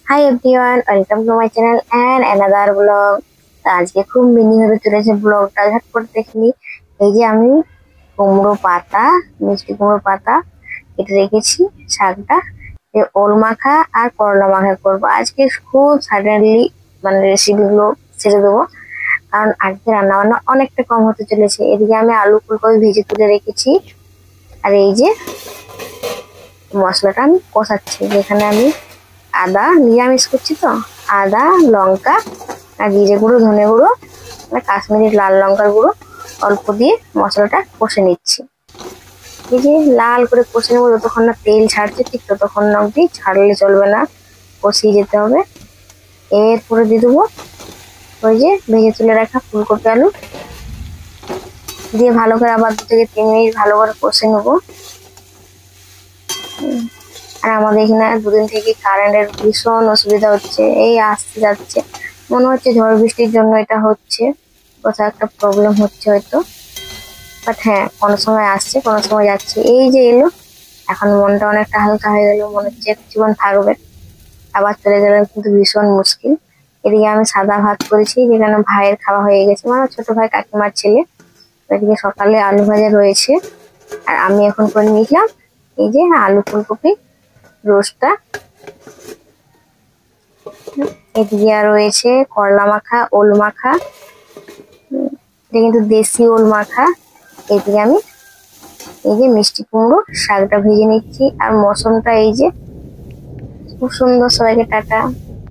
Hi everyone, welcome to my channel and another blog. আজকে খুব mini হতে চলেছে ব্লগটা, ঝটপট দেখলি। এই যে আমি কুমড়ো পাতা, মিষ্টি কুমড়ো পাতা কেটে রেখেছি। শাকটা ওল মাখা আর করলা মাখা করবো আজকে। খুব সাডেনলি মানে রেসিপিগুলো ছেড়ে দেবো, কারণ আজকে রান্না বান্না অনেকটা কম হতে চলেছে। এদিকে আমি আলু ফুলকপি ভেজে তুলে রেখেছি, আর এই যে মশলাটা আমি কষাচ্ছি, যেখানে আমি আদা নিরামিষ করছি তো, আদা, লঙ্কা আর জিরে গুঁড়ো, ধনে গুঁড়ো আর কাশ্মীরি লাল লঙ্কার গুঁড়ো অল্প দিয়ে মশলাটা কষে নিচ্ছি। এই যে লাল করে কষে নেবো, যতক্ষণ না তেল ছাড়ছে ঠিক ততক্ষণ অবধি, ছাড়লে চলবে না, কষিয়ে যেতে হবে। এরপরে দিয়ে দেবো ওই যে ভেজে তুলে রাখা ফুলকপি আলু, দিয়ে ভালো করে আবার 2 থেকে 3 মিনিট ভালো করে কষে নেবো। আর আমাদের এখানে 2 দিন থেকে কারেন্টের ভীষণ অসুবিধা হচ্ছে, এই আসতে যাচ্ছে। মনে হচ্ছে ঝড় বৃষ্টির জন্য এটা হচ্ছে, কোথাও একটা প্রবলেম হচ্ছে হয়তো। বাট হ্যাঁ, কোনো সময় আসছে কোনো সময় যাচ্ছে। এই যে এলো, এখন মনটা অনেকটা হালকা হয়ে গেল, মনে হচ্ছে জীবন থাকবে। আবার চলে গেলে কিন্তু ভীষণ মুশকিল। এদিকে আমি সাদা ভাত করেছি, যেখানে ভাইয়ের খাওয়া হয়ে গেছে, মানে ছোট ভাই কাকিমার ছেলে। এদিকে সকালে আলু ভাজা রয়েছে, আর আমি এখন করে নিলাম এই যে আলু ফুলকপি রোস্টটা। এদিকে আর রয়েছে করলা মাখা, ওল মাখা, এটা কিন্তু দেশি ওল মাখা। এদিকে আমি এই যে মিষ্টি কুমড়ো শাকটা ভেজে নিচ্ছি, আর মৌসুমটা এই যে খুব সুন্দর। সবাইকে টাটা।